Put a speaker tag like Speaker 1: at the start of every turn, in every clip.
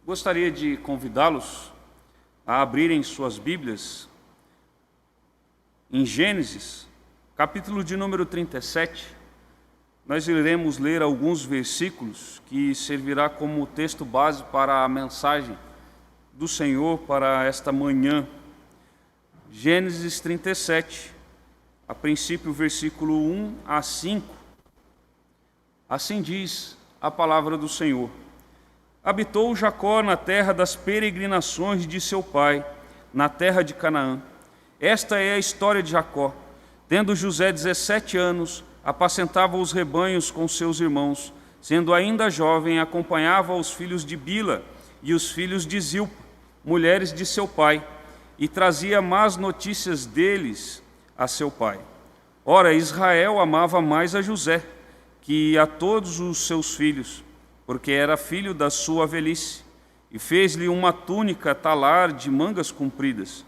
Speaker 1: Gostaria de convidá-los a abrirem suas Bíblias em Gênesis, capítulo de número 37. Nós iremos ler alguns versículos que servirá como texto base para a mensagem do Senhor para esta manhã. Gênesis 37, a princípio, versículo 1 a 5. Assim diz a palavra do Senhor. Habitou Jacó na terra das peregrinações de seu pai, na terra de Canaã. Esta é a história de Jacó. Tendo José 17 anos, apacentava os rebanhos com seus irmãos. Sendo ainda jovem, acompanhava os filhos de Bila e os filhos de Zilpa, mulheres de seu pai, e trazia más notícias deles a seu pai. Ora, Israel amava mais a José que a todos os seus filhos, porque era filho da sua velhice, e fez-lhe uma túnica talar de mangas compridas.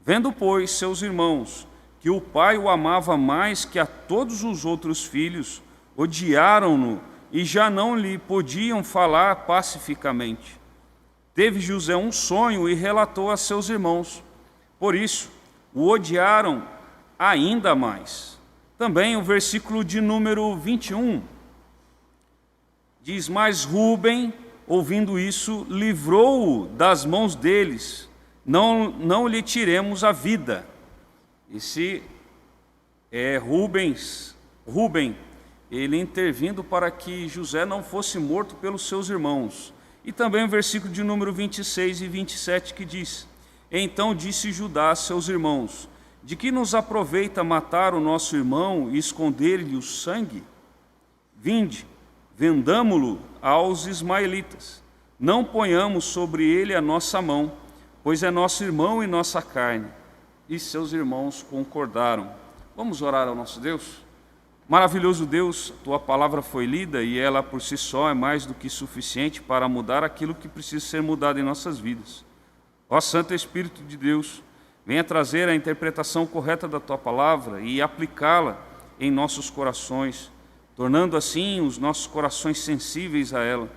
Speaker 1: Vendo, pois, seus irmãos que o pai o amava mais que a todos os outros filhos, odiaram-no e já não lhe podiam falar pacificamente. Teve José um sonho e relatou a seus irmãos. Por isso, o odiaram ainda mais. Também o versículo de número 21 diz: Mas Rúben, ouvindo isso, livrou-o das mãos deles. Não lhe tiremos a vida. Esse é Rúben, ele intervindo para que José não fosse morto pelos seus irmãos. E também o versículo de número 26 e 27 que diz: Então disse Judá a seus irmãos: De que nos aproveita matar o nosso irmão e esconder-lhe o sangue? Vinde, vendamo-lo aos ismaelitas. Não ponhamos sobre ele a nossa mão, pois é nosso irmão e nossa carne. E seus irmãos concordaram. Vamos orar ao nosso Deus? Maravilhoso Deus, tua palavra foi lida e ela por si só é mais do que suficiente para mudar aquilo que precisa ser mudado em nossas vidas. Ó Santo Espírito de Deus, venha trazer a interpretação correta da tua palavra e aplicá-la em nossos corações, tornando assim os nossos corações sensíveis a ela,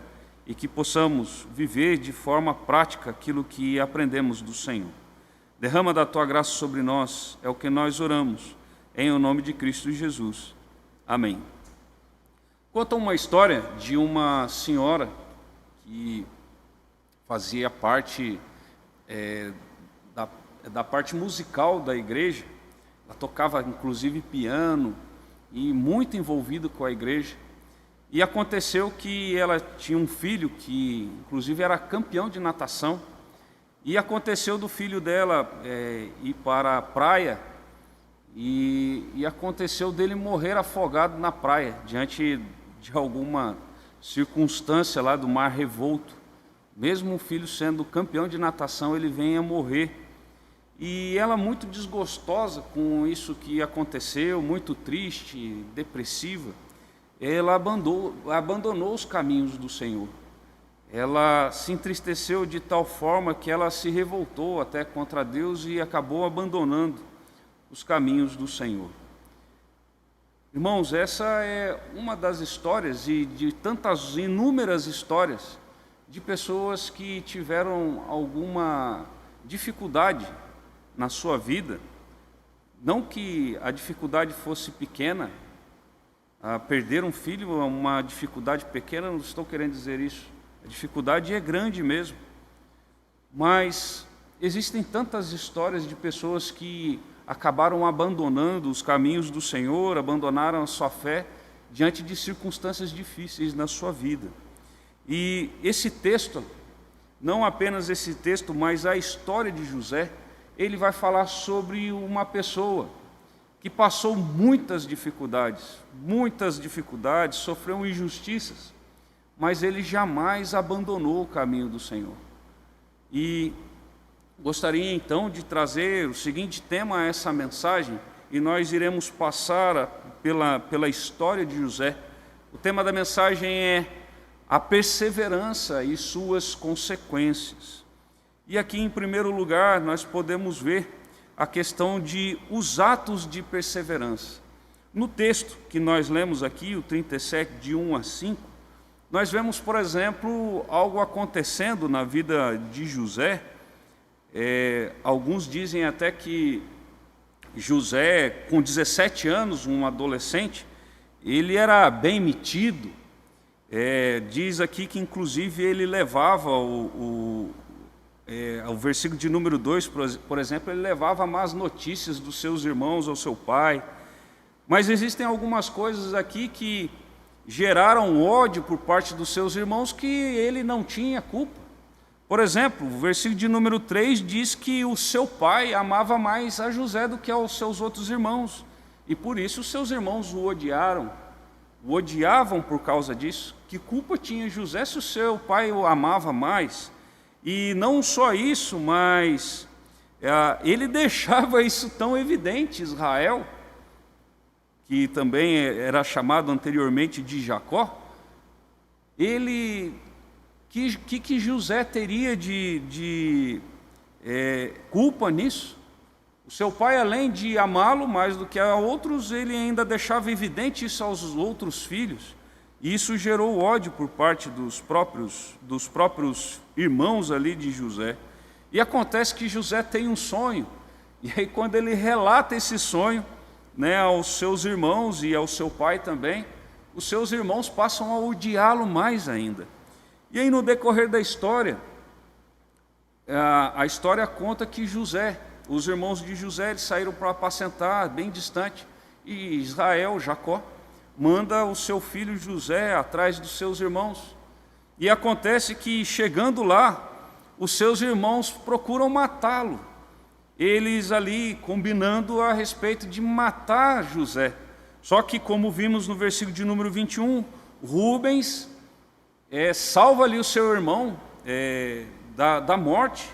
Speaker 1: e que possamos viver de forma prática aquilo que aprendemos do Senhor. Derrama da tua graça sobre nós, é o que nós oramos, em o nome de Cristo Jesus. Amém. Conta uma história de uma senhora que fazia parte da parte musical da igreja. Ela tocava inclusive piano e muito envolvida com a igreja. E aconteceu que ela tinha um filho que inclusive era campeão de natação. E aconteceu do filho dela ir para a praia e aconteceu dele morrer afogado na praia, diante de alguma circunstância lá do mar revolto. Mesmo o filho sendo campeão de natação, ele vem a morrer. E ela, muito desgostosa com isso que aconteceu, muito triste, depressiva, ela abandonou os caminhos do Senhor. Ela se entristeceu de tal forma que ela se revoltou até contra Deus e acabou abandonando os caminhos do Senhor. Irmãos, essa é uma das histórias e de tantas inúmeras histórias de pessoas que tiveram alguma dificuldade na sua vida. Não que a dificuldade fosse pequena, perder um filho é uma dificuldade pequena, não estou querendo dizer isso. A dificuldade é grande mesmo, mas existem tantas histórias de pessoas que acabaram abandonando os caminhos do Senhor, abandonaram a sua fé diante de circunstâncias difíceis na sua vida. E esse texto, não apenas esse texto, mas a história de José, ele vai falar sobre uma pessoa que passou muitas dificuldades, sofreu injustiças, mas ele jamais abandonou o caminho do Senhor. E gostaria então de trazer o seguinte tema a essa mensagem, e nós iremos passar pela história de José. O tema da mensagem é a perseverança e suas consequências. E aqui, em primeiro lugar, nós podemos ver a questão de os atos de perseverança. No texto que nós lemos aqui, o 37, de 1 a 5, nós vemos, por exemplo, algo acontecendo na vida de José. Alguns dizem até que José, com 17 anos, um adolescente, ele era bem metido. Diz aqui que, inclusive, ele levava o versículo de número 2, por exemplo, ele levava más notícias dos seus irmãos ao seu pai. Mas existem algumas coisas aqui que geraram ódio por parte dos seus irmãos que ele não tinha culpa. Por exemplo, o versículo de número 3 diz que o seu pai amava mais a José do que aos seus outros irmãos. E por isso os seus irmãos o odiavam por causa disso. Que culpa tinha José se o seu pai o amava mais? E não só isso, mas ele deixava isso tão evidente. Israel, que também era chamado anteriormente de Jacó, que José teria de culpa nisso? O seu pai, além de amá-lo mais do que a outros, ele ainda deixava evidente isso aos outros filhos. E isso gerou ódio por parte dos próprios irmãos ali de José. E acontece que José tem um sonho. E aí, quando ele relata esse sonho, aos seus irmãos e ao seu pai também, os seus irmãos passam a odiá-lo mais ainda. E aí, no decorrer da história, a história conta que os irmãos de José, eles saíram para apacentar bem distante, e Israel, Jacó, manda o seu filho José atrás dos seus irmãos. E acontece que, chegando lá, os seus irmãos procuram matá-lo. Eles ali combinando a respeito de matar José. Só que, como vimos no versículo de número 21, Rubens salva ali o seu irmão da morte,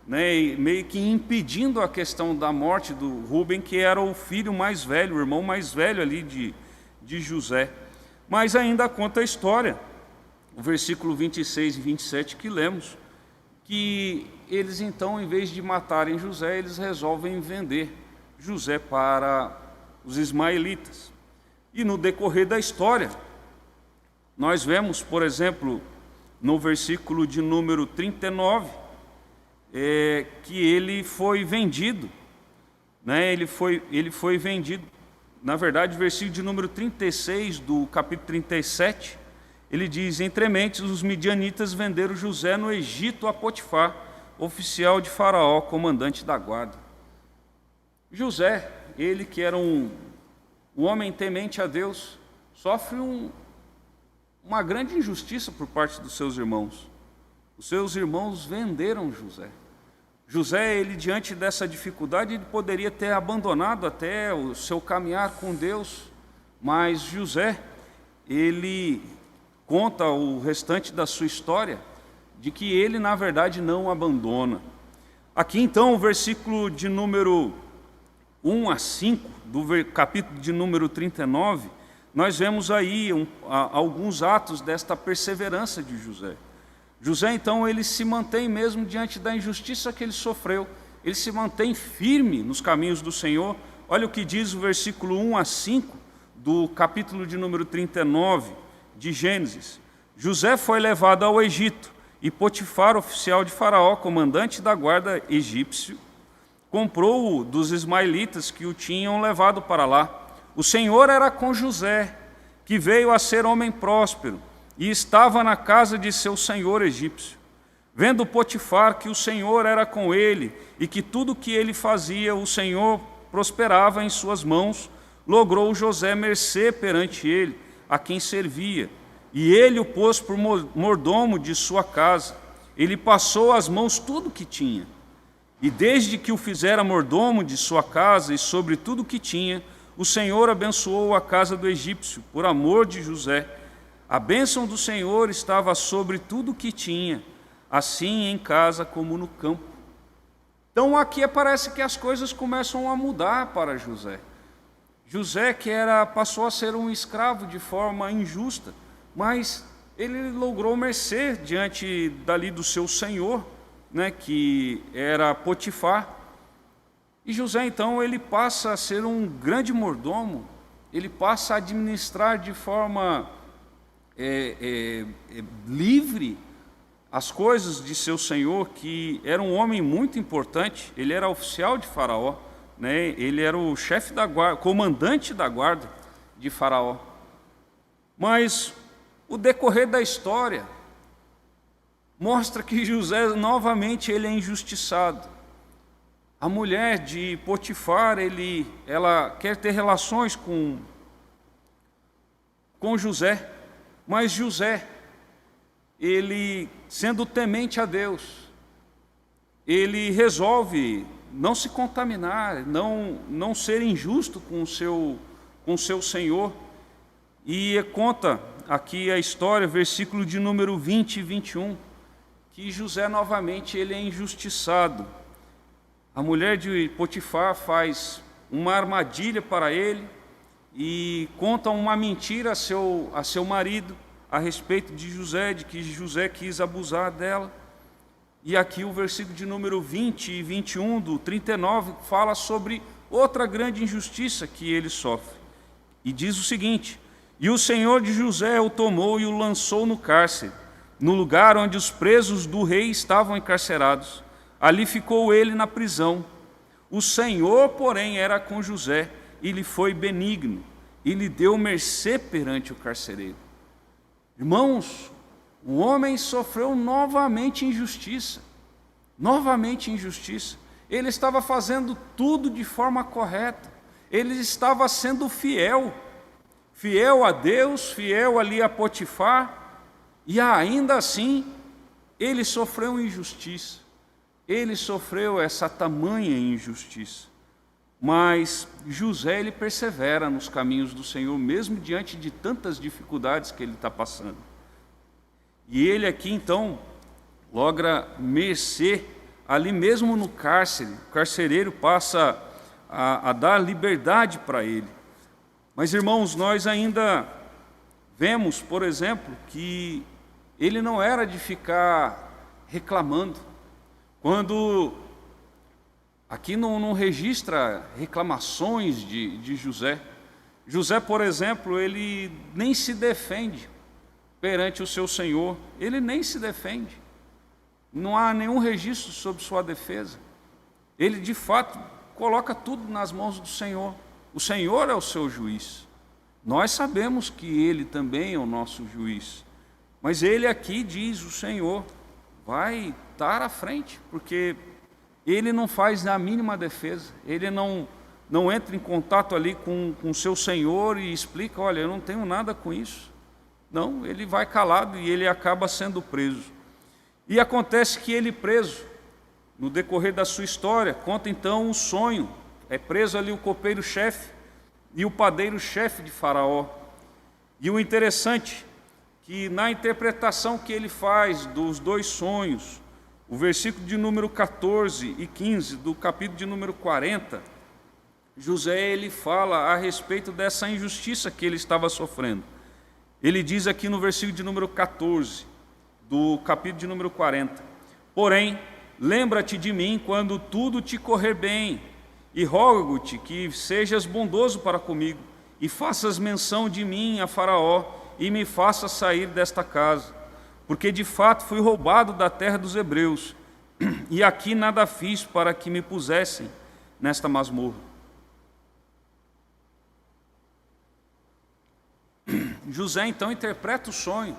Speaker 1: meio que impedindo a questão da morte do Rubem, que era o filho mais velho, o irmão mais velho ali de José. Mas ainda conta a história, o versículo 26 e 27 que lemos, que eles então, em vez de matarem José, eles resolvem vender José para os ismaelitas. E no decorrer da história, nós vemos, por exemplo, no versículo de número 39, que ele foi vendido, ele foi vendido. Na verdade, o versículo de número 36 do capítulo 37, ele diz: entrementes, os midianitas venderam José no Egito a Potifar, oficial de Faraó, comandante da guarda. José, ele que era um homem temente a Deus, sofre uma grande injustiça por parte dos seus irmãos. Os seus irmãos venderam José. José, ele diante dessa dificuldade, ele poderia ter abandonado até o seu caminhar com Deus, mas José, ele conta o restante da sua história, de que ele, na verdade, não abandona. Aqui, então, o versículo de número 1 a 5, do capítulo de número 39, nós vemos aí alguns atos desta perseverança de José. José, então, ele se mantém mesmo diante da injustiça que ele sofreu, ele se mantém firme nos caminhos do Senhor. Olha o que diz o versículo 1 a 5 do capítulo de número 39 de Gênesis. José foi levado ao Egito, e Potifar, oficial de Faraó, comandante da guarda egípcio, comprou-o dos ismaelitas que o tinham levado para lá. O Senhor era com José, que veio a ser homem próspero, e estava na casa de seu senhor egípcio. Vendo Potifar que o Senhor era com ele, e que tudo que ele fazia, o Senhor prosperava em suas mãos, logrou José mercê perante ele, a quem servia. E ele o pôs por mordomo de sua casa. Ele passou às mãos tudo o que tinha. E desde que o fizera mordomo de sua casa e sobre tudo o que tinha, o Senhor abençoou a casa do egípcio, por amor de José. A bênção do Senhor estava sobre tudo o que tinha, assim em casa como no campo. Então aqui parece que as coisas começam a mudar para José. José, que passou a ser um escravo de forma injusta, mas ele logrou mercê diante dali do seu senhor, que era Potifar. E José, então, ele passa a ser um grande mordomo, ele passa a administrar de forma livre as coisas de seu senhor, que era um homem muito importante. Ele era oficial de Faraó, né? Ele era o chefe da guarda, comandante da guarda de Faraó. Mas o decorrer da história mostra que José novamente ele é injustiçado. A mulher de Potifar, ela quer ter relações com José, mas José, ele, sendo temente a Deus, ele resolve não se contaminar, não ser injusto com o seu senhor. E conta aqui a história, versículo de número 20 e 21, que José novamente ele é injustiçado. A mulher de Potifar faz uma armadilha para ele e conta uma mentira a seu marido a respeito de José, de que José quis abusar dela. E aqui o versículo de número 20 e 21 do 39 fala sobre outra grande injustiça que ele sofre. E diz o seguinte: e o Senhor de José o tomou e o lançou no cárcere, no lugar onde os presos do rei estavam encarcerados. Ali ficou ele na prisão. O Senhor, porém, era com José e lhe foi benigno, e lhe deu mercê perante o carcereiro. Irmãos, o homem sofreu novamente injustiça. Novamente injustiça. Ele estava fazendo tudo de forma correta. Ele estava sendo fiel. Fiel a Deus, fiel ali a Potifar. E ainda assim, ele sofreu injustiça. Ele sofreu essa tamanha injustiça. Mas José, ele persevera nos caminhos do Senhor, mesmo diante de tantas dificuldades que ele está passando. E ele aqui, então, logra mercê, ali mesmo no cárcere. O carcereiro passa a dar liberdade para ele. Mas, irmãos, nós ainda vemos, por exemplo, que ele não era de ficar reclamando. Quando aqui não registra reclamações de José. José, por exemplo, ele nem se defende perante o seu senhor. Ele nem se defende. Não há nenhum registro sobre sua defesa. Ele, de fato, coloca tudo nas mãos do Senhor. O Senhor é o seu juiz. Nós sabemos que Ele também é o nosso juiz. Mas Ele aqui diz, o Senhor vai estar à frente, porque Ele não faz a mínima defesa. Ele não entra em contato ali com o seu Senhor e explica, olha, eu não tenho nada com isso. Não, ele vai calado e ele acaba sendo preso. E acontece que ele preso, no decorrer da sua história, conta então o sonho. É preso ali o copeiro-chefe e o padeiro-chefe de Faraó. E o interessante, que na interpretação que ele faz dos dois sonhos, o versículo de número 14 e 15 do capítulo de número 40, José ele fala a respeito dessa injustiça que ele estava sofrendo. Ele diz aqui no versículo de número 14 do capítulo de número 40: porém, lembra-te de mim quando tudo te correr bem, e rogo-te que sejas bondoso para comigo, e faças menção de mim a Faraó, e me faças sair desta casa, porque de fato fui roubado da terra dos hebreus, e aqui nada fiz para que me pusessem nesta masmorra. José então interpreta o sonho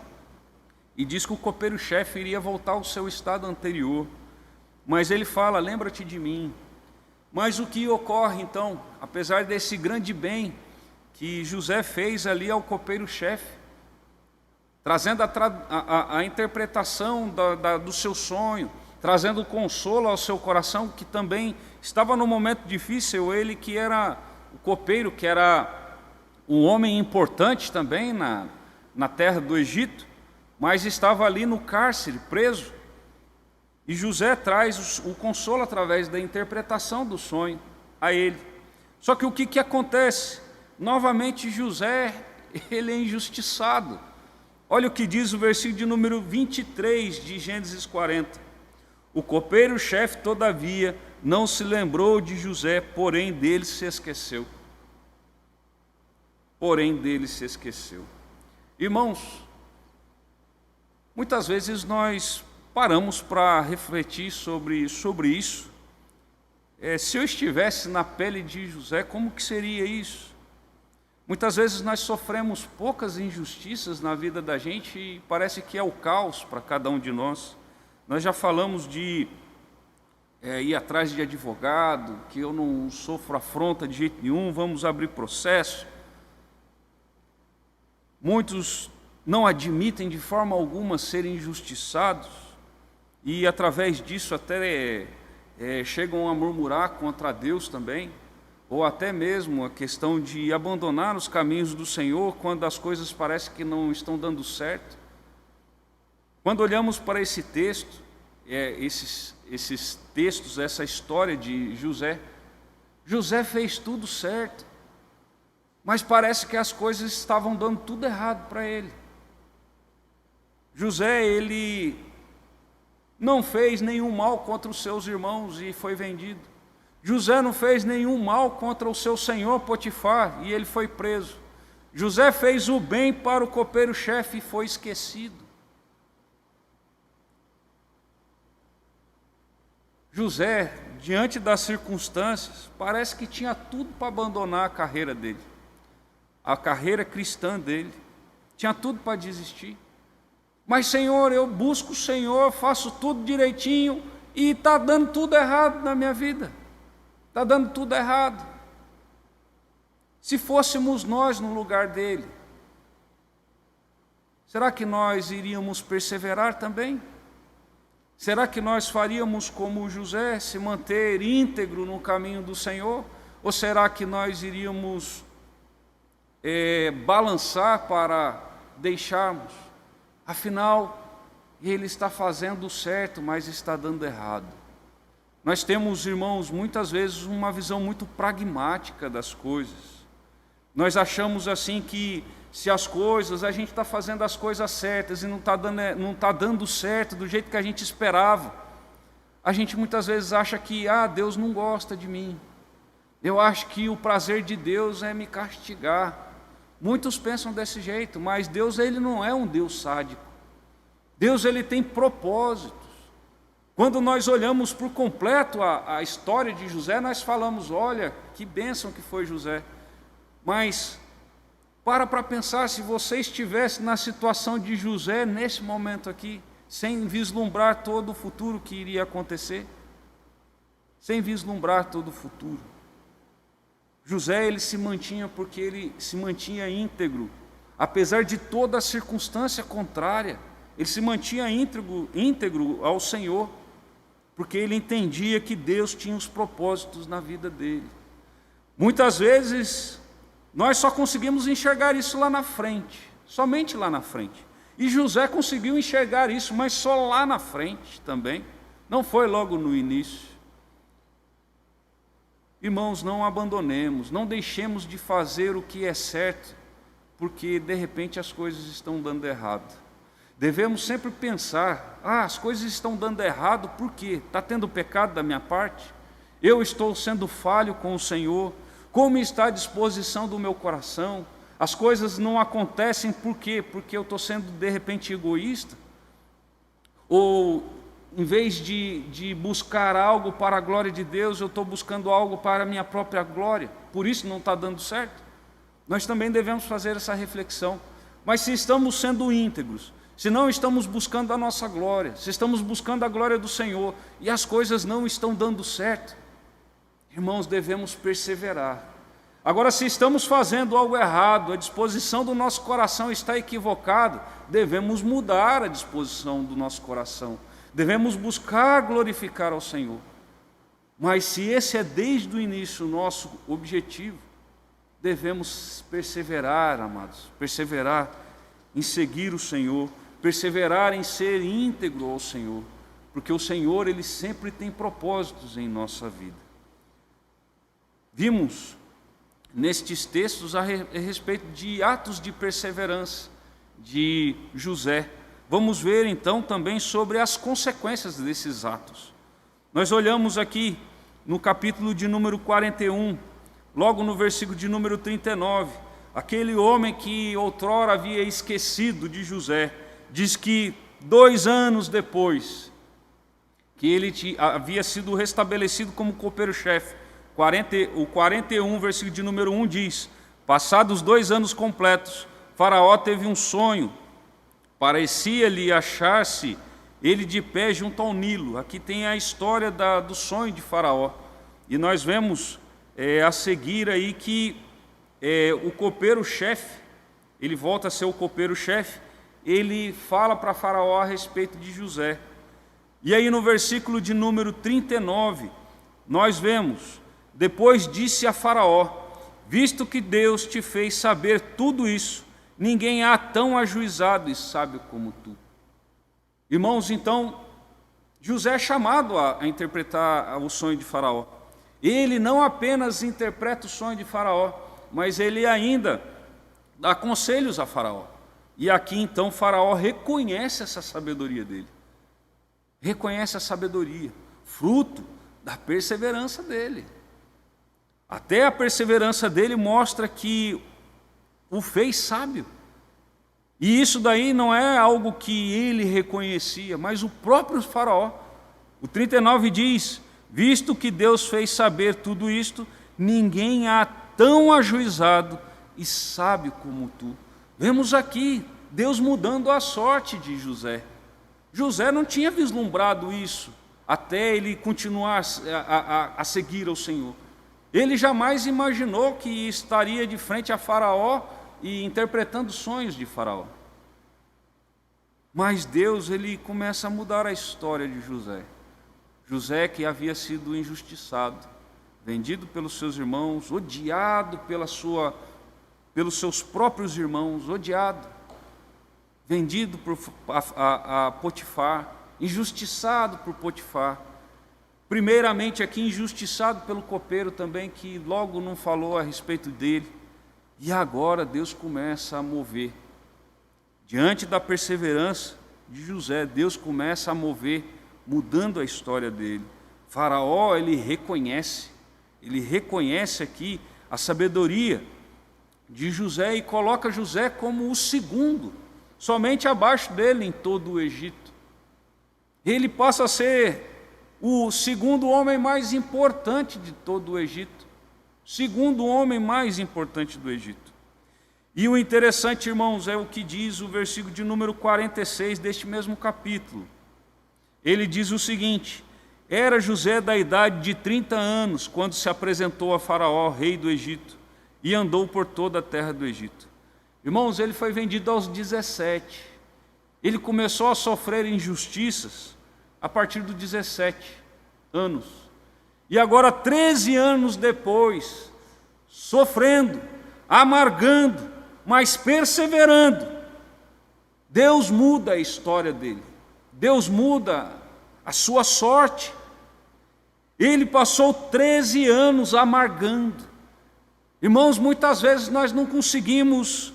Speaker 1: e diz que o copeiro-chefe iria voltar ao seu estado anterior, mas ele fala, lembra-te de mim. Mas o que ocorre então, apesar desse grande bem que José fez ali ao copeiro-chefe, trazendo a interpretação do seu sonho, trazendo consolo ao seu coração, que também estava num momento difícil, ele que era o copeiro, que era um homem importante também na terra do Egito, mas estava ali no cárcere, preso. E José traz o consolo através da interpretação do sonho a ele. Só que o que acontece? Novamente José, ele é injustiçado. Olha o que diz o versículo de número 23 de Gênesis 40. O copeiro-chefe, todavia, não se lembrou de José, porém dele se esqueceu. Porém dele se esqueceu. Irmãos, Muitas vezes nós paramos para refletir sobre isso. Se eu estivesse na pele de José, como que seria isso? Muitas vezes nós sofremos poucas injustiças na vida da gente e parece que é o caos para cada um de nós. Nós já falamos de ir atrás de advogado, que eu não sofro afronta de jeito nenhum, vamos abrir processo. Muitos não admitem de forma alguma serem injustiçados e através disso até chegam a murmurar contra Deus também, ou até mesmo a questão de abandonar os caminhos do Senhor quando as coisas parecem que não estão dando certo. Quando olhamos para esse texto, esses textos, essa história de José, José fez tudo certo, mas parece que as coisas estavam dando tudo errado para ele. José, ele não fez nenhum mal contra os seus irmãos e foi vendido. José não fez nenhum mal contra o seu senhor Potifar e ele foi preso. José fez o bem para o copeiro-chefe e foi esquecido. José, diante das circunstâncias, parece que tinha tudo para abandonar a carreira dele, a carreira cristã dele, tinha tudo para desistir. Mas, Senhor, eu busco o Senhor, faço tudo direitinho e está dando tudo errado na minha vida. Está dando tudo errado. Se fôssemos nós no lugar dele, será que nós iríamos perseverar também? Será que nós faríamos como José, se manter íntegro no caminho do Senhor? Ou será que nós iríamos balançar para deixarmos? Afinal, ele está fazendo o certo, mas está dando errado. Nós temos, irmãos, muitas vezes uma visão muito pragmática das coisas. Nós achamos assim que se a gente está fazendo as coisas certas e não está dando certo do jeito que a gente esperava, a gente muitas vezes acha que Deus não gosta de mim. Eu acho que o prazer de Deus é me castigar. Muitos pensam desse jeito, mas Deus, ele não é um Deus sádico. Deus, ele tem propósitos. Quando nós olhamos por completo a história de José, nós falamos, olha, que bênção que foi José. Mas para pensar, se você estivesse na situação de José nesse momento aqui, sem vislumbrar todo o futuro que iria acontecer, sem vislumbrar todo o futuro. José, ele se mantinha porque ele se mantinha íntegro, apesar de toda a circunstância contrária, ele se mantinha íntegro ao Senhor, porque ele entendia que Deus tinha os propósitos na vida dele. Muitas vezes, nós só conseguimos enxergar isso lá na frente, somente lá na frente. E José conseguiu enxergar isso, mas só lá na frente também, não foi logo no início. Irmãos, não abandonemos, não deixemos de fazer o que é certo, porque de repente as coisas estão dando errado. Devemos sempre pensar, as coisas estão dando errado, por quê? Está tendo pecado da minha parte? Eu estou sendo falho com o Senhor? Como está a disposição do meu coração? As coisas não acontecem por quê? Porque eu estou sendo de repente egoísta? Ou em vez de buscar algo para a glória de Deus, eu estou buscando algo para a minha própria glória, por isso não está dando certo? Nós também devemos fazer essa reflexão. Mas se estamos sendo íntegros, se não estamos buscando a nossa glória, se estamos buscando a glória do Senhor e as coisas não estão dando certo, irmãos, devemos perseverar. Agora, se estamos fazendo algo errado, a disposição do nosso coração está equivocada, devemos mudar a disposição do nosso coração. Devemos buscar glorificar ao Senhor. Mas se esse é desde o início o nosso objetivo, devemos perseverar, amados, perseverar em seguir o Senhor, perseverar em ser íntegro ao Senhor, porque o Senhor, ele sempre tem propósitos em nossa vida. Vimos nestes textos a respeito de atos de perseverança de José. Vamos ver então também sobre as consequências desses atos. Nós olhamos aqui no capítulo de número 41, logo no versículo de número 39, aquele homem que outrora havia esquecido de José, diz que 2 anos depois que ele havia sido restabelecido como copeiro-chefe, o 41, versículo de número 1 diz: passados 2 anos completos, Faraó teve um sonho, parecia-lhe achar-se ele de pé junto ao Nilo. Aqui tem a história do sonho de Faraó, e nós vemos a seguir aí que o copeiro-chefe, ele volta a ser o copeiro-chefe, ele fala para Faraó a respeito de José. E aí no versículo de número 39, nós vemos: depois disse a Faraó: visto que Deus te fez saber tudo isso, ninguém há tão ajuizado e sábio como tu. Irmãos, então, José é chamado a interpretar o sonho de Faraó. Ele não apenas interpreta o sonho de Faraó, mas ele ainda dá conselhos a Faraó. E aqui então Faraó reconhece essa sabedoria dele. Reconhece a sabedoria, fruto da perseverança dele. Até a perseverança dele mostra que o fez sábio. E isso daí não é algo que ele reconhecia, mas o próprio Faraó. O 39 diz: visto que Deus fez saber tudo isto, ninguém há tão ajuizado e sábio como tu. Vemos aqui Deus mudando a sorte de José. José não tinha vislumbrado isso até ele continuar a seguir ao Senhor. Ele jamais imaginou que estaria de frente a Faraó e interpretando sonhos de Faraó. Mas Deus, ele começa a mudar a história de José. José, que havia sido injustiçado, vendido pelos seus irmãos, odiado pelos seus próprios irmãos, odiado, vendido por Potifar, injustiçado por Potifar. Primeiramente aqui injustiçado pelo copeiro também, que logo não falou a respeito dele. E agora Deus começa a mover. Diante da perseverança de José, Deus começa a mover, mudando a história dele. Faraó, ele reconhece aqui a sabedoria de José e coloca José como o segundo, somente abaixo dele em todo o Egito. Ele passa a ser o segundo homem mais importante de todo o Egito. Segundo homem mais importante do Egito. E o interessante, irmãos, é o que diz o versículo de número 46 deste mesmo capítulo. Ele diz o seguinte: era José da idade de 30 anos, quando se apresentou a Faraó, rei do Egito, e andou por toda a terra do Egito. Irmãos, ele foi vendido aos 17. Ele começou a sofrer injustiças a partir dos 17 anos. E agora, 13 anos depois, sofrendo, amargando, mas perseverando, Deus muda a história dele. Deus muda a sua sorte. Ele passou 13 anos amargando. Irmãos, muitas vezes nós não conseguimos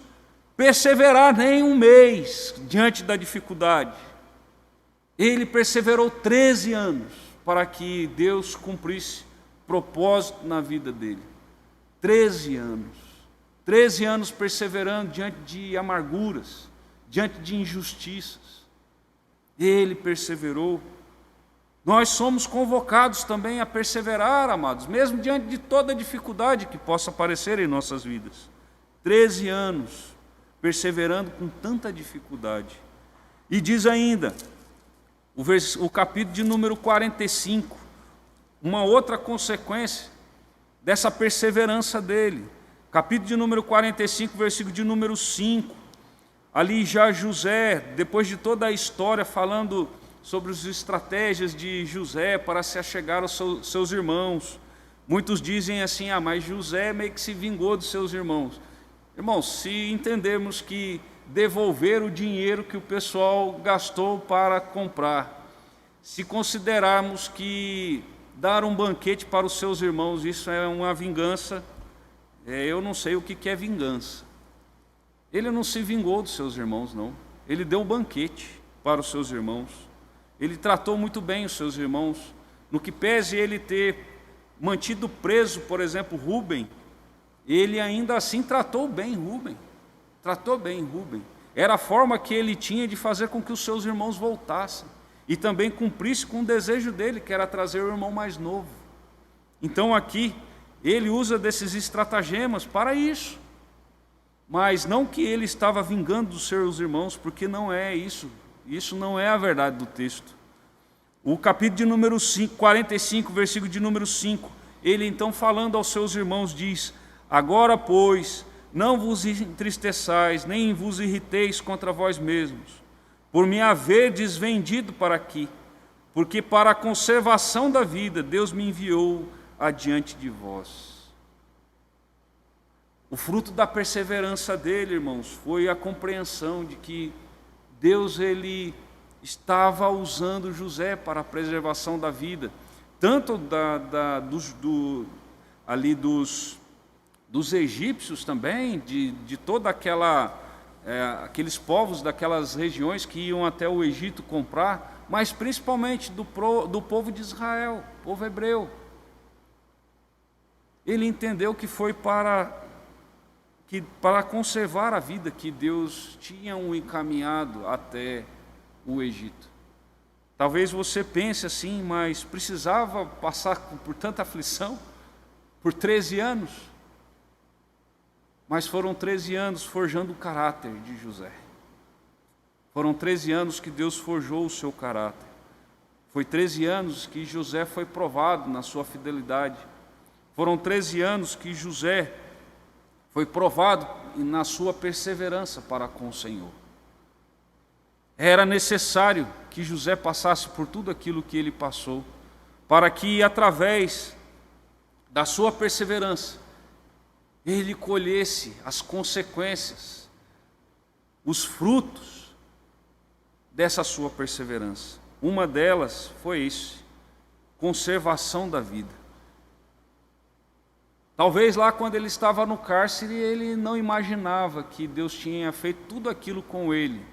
Speaker 1: perseverar nem um mês diante da dificuldade. Ele perseverou 13 anos para que Deus cumprisse propósito na vida dele. 13 anos. 13 anos perseverando diante de amarguras, diante de injustiças. Ele perseverou. Nós somos convocados também a perseverar, amados, mesmo diante de toda dificuldade que possa aparecer em nossas vidas. 13 anos perseverando com tanta dificuldade. E diz ainda, o capítulo de número 45, uma outra consequência dessa perseverança dele. Capítulo de número 45, versículo de número 5. Ali já José, depois de toda a história falando sobre as estratégias de José para se achegar aos seus irmãos. Muitos dizem assim: mas José meio que se vingou dos seus irmãos. Irmãos, se entendermos que devolver o dinheiro que o pessoal gastou para comprar, se considerarmos que dar um banquete para os seus irmãos, isso é uma vingança, eu não sei o que é vingança. Ele não se vingou dos seus irmãos, não. Ele deu um banquete para os seus irmãos. Ele tratou muito bem os seus irmãos. No que pese ele ter mantido preso, por exemplo, Rúben, ele ainda assim tratou bem Rúben. Tratou bem Rúben. Era a forma que ele tinha de fazer com que os seus irmãos voltassem. E também cumprisse com o desejo dele, que era trazer o irmão mais novo. Então aqui, ele usa desses estratagemas para isso. Mas não que ele estava vingando dos seus irmãos, porque não é isso. Isso não é a verdade do texto. O capítulo de número 45, versículo de número 5, ele então falando aos seus irmãos diz: agora, pois, não vos entristeçais, nem vos irriteis contra vós mesmos, por me haverdes vendido para aqui, porque para a conservação da vida Deus me enviou adiante de vós. O fruto da perseverança dele, irmãos, foi a compreensão de que Deus ele estava usando José para a preservação da vida, tanto dos egípcios também, de toda aqueles povos daquelas regiões que iam até o Egito comprar, mas principalmente do povo de Israel, povo hebreu. Ele entendeu que foi para conservar a vida que Deus tinha encaminhado até o Egito. Talvez você pense assim, mas precisava passar por tanta aflição por 13 anos? Mas foram 13 anos forjando o caráter de José. Foram 13 anos que Deus forjou o seu caráter. Foi 13 anos que José foi provado na sua fidelidade. Foram 13 anos que José foi provado na sua perseverança para com o Senhor. Era necessário que José passasse por tudo aquilo que ele passou, para que, através da sua perseverança, ele colhesse as consequências, os frutos dessa sua perseverança. Uma delas foi isso: conservação da vida. Talvez lá quando ele estava no cárcere, ele não imaginava que Deus tinha feito tudo aquilo com ele,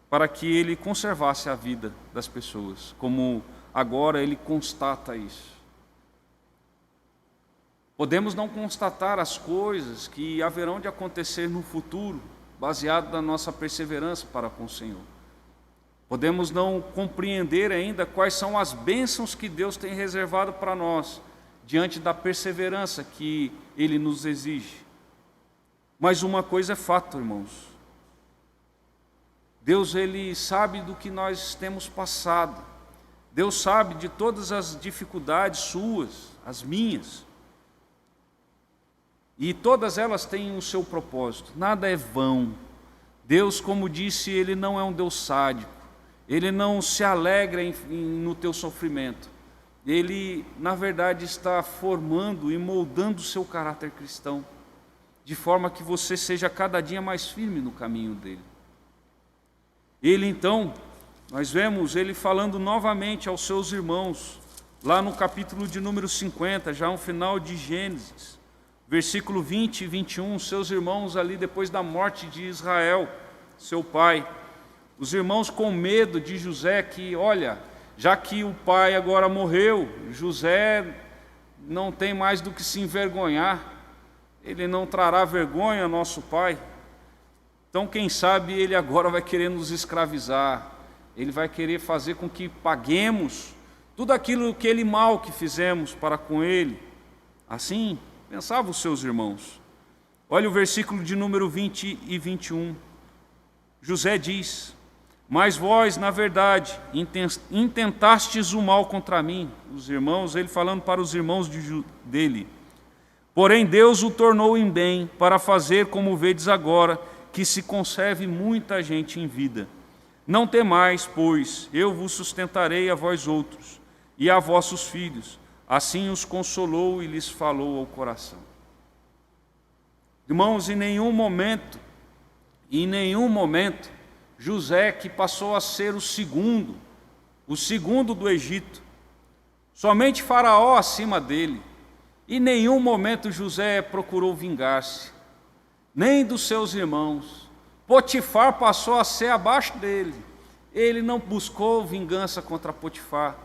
Speaker 1: para que ele conservasse a vida das pessoas, como agora ele constata isso. Podemos não constatar as coisas que haverão de acontecer no futuro, baseado na nossa perseverança para com o Senhor. Podemos não compreender ainda quais são as bênçãos que Deus tem reservado para nós, diante da perseverança que Ele nos exige. Mas uma coisa é fato, irmãos. Deus, Ele sabe do que nós temos passado. Deus sabe de todas as dificuldades suas, as minhas. E todas elas têm o seu propósito. Nada é vão. Deus, como disse, Ele não é um Deus sádico. Ele não se alegra no teu sofrimento. Ele, na verdade, está formando e moldando o seu caráter cristão, de forma que você seja cada dia mais firme no caminho dele. Ele, então, nós vemos ele falando novamente aos seus irmãos, lá no capítulo de número 50, já no final de Gênesis, versículo 20 e 21, seus irmãos ali depois da morte de Israel, seu pai, os irmãos com medo de José, que, olha, já que o pai agora morreu, José não tem mais do que se envergonhar, ele não trará vergonha ao nosso pai. Então, quem sabe ele agora vai querer nos escravizar, ele vai querer fazer com que paguemos tudo aquilo que ele mal que fizemos para com ele. Assim pensavam os seus irmãos. Olha o versículo de número 20 e 21. José diz: mas vós, na verdade, intentastes o mal contra mim. Os irmãos, ele falando para os irmãos dele. Porém, Deus o tornou em bem, para fazer, como vedes agora, que se conserve muita gente em vida. Não temais, pois, eu vos sustentarei a vós outros, e a vossos filhos. Assim os consolou e lhes falou ao coração. Irmãos, em nenhum momento, José, que passou a ser o segundo do Egito, somente Faraó acima dele, em nenhum momento José procurou vingar-se, nem dos seus irmãos. Potifar passou a ser abaixo dele, ele não buscou vingança contra Potifar.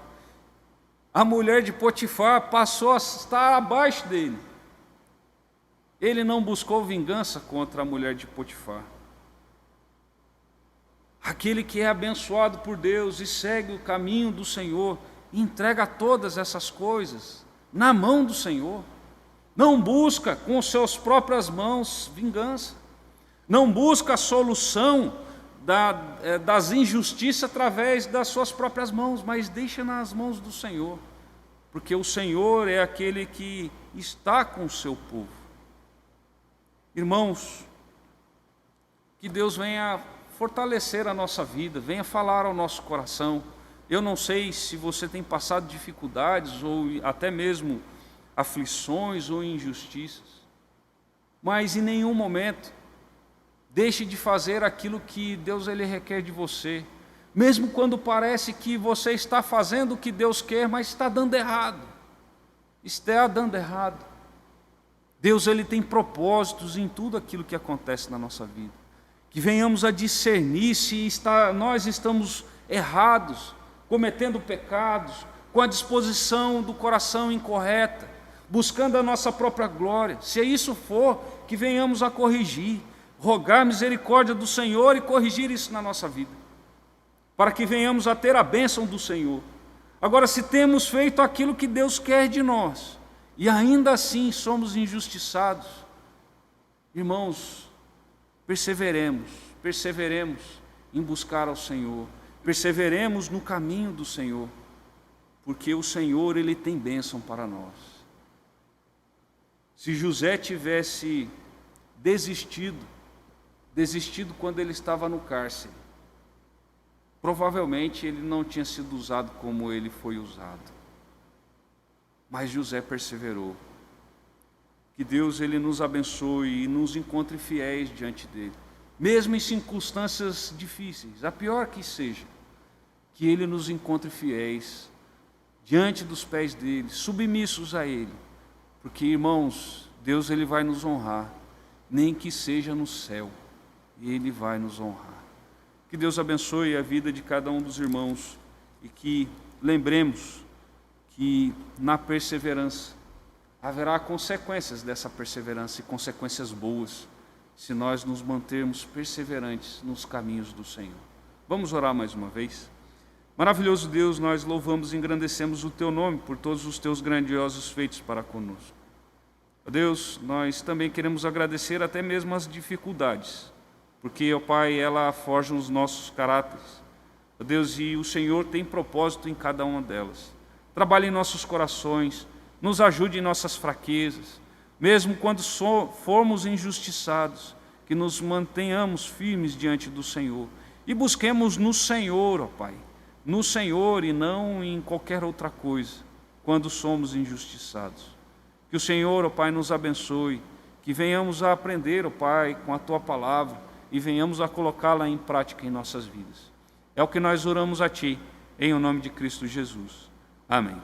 Speaker 1: A mulher de Potifar passou a estar abaixo dele, ele não buscou vingança contra a mulher de Potifar. Aquele que é abençoado por Deus e segue o caminho do Senhor, entrega todas essas coisas na mão do Senhor. Não busca com suas próprias mãos vingança. Não busca a solução das injustiças através das suas próprias mãos, mas deixa nas mãos do Senhor. Porque o Senhor é aquele que está com o seu povo. Irmãos, que Deus venha fortalecer a nossa vida, venha falar ao nosso coração. Eu não sei se você tem passado dificuldades ou até mesmo aflições ou injustiças, mas em nenhum momento deixe de fazer aquilo que Deus ele requer de você, mesmo quando parece que você está fazendo o que Deus quer, mas está dando errado. Está dando errado. Deus ele tem propósitos em tudo aquilo que acontece na nossa vida. Que venhamos a discernir se nós estamos errados, cometendo pecados, com a disposição do coração incorreta, buscando a nossa própria glória. Se isso for, que venhamos a corrigir, rogar a misericórdia do Senhor e corrigir isso na nossa vida, para que venhamos a ter a bênção do Senhor. Agora, se temos feito aquilo que Deus quer de nós, e ainda assim somos injustiçados, irmãos, perseveremos em buscar ao Senhor, perseveremos no caminho do Senhor, porque o Senhor ele tem bênção para nós. Se José tivesse desistido quando ele estava no cárcere, provavelmente ele não tinha sido usado como ele foi usado. Mas José perseverou. Que Deus ele nos abençoe e nos encontre fiéis diante dele, mesmo em circunstâncias difíceis, a pior que seja, que ele nos encontre fiéis diante dos pés dele, submissos a ele, porque, irmãos, Deus ele vai nos honrar, nem que seja no céu, ele vai nos honrar. Que Deus abençoe a vida de cada um dos irmãos e que lembremos que na perseverança haverá consequências dessa perseverança e consequências boas, se nós nos mantermos perseverantes nos caminhos do Senhor. Vamos orar mais uma vez? Maravilhoso Deus, nós louvamos e engrandecemos o Teu nome por todos os Teus grandiosos feitos para conosco. Ó Deus, nós também queremos agradecer até mesmo as dificuldades, porque, ó Pai, ela forja os nossos caráteres. Ó Deus, e o Senhor tem propósito em cada uma delas. Trabalhe em nossos corações, nos ajude em nossas fraquezas, mesmo quando formos injustiçados, que nos mantenhamos firmes diante do Senhor e busquemos no Senhor, ó Pai, no Senhor e não em qualquer outra coisa, quando somos injustiçados. Que o Senhor, ó Pai, nos abençoe, que venhamos a aprender, ó Pai, com a Tua palavra e venhamos a colocá-la em prática em nossas vidas. É o que nós oramos a Ti, em o nome de Cristo Jesus. Amém.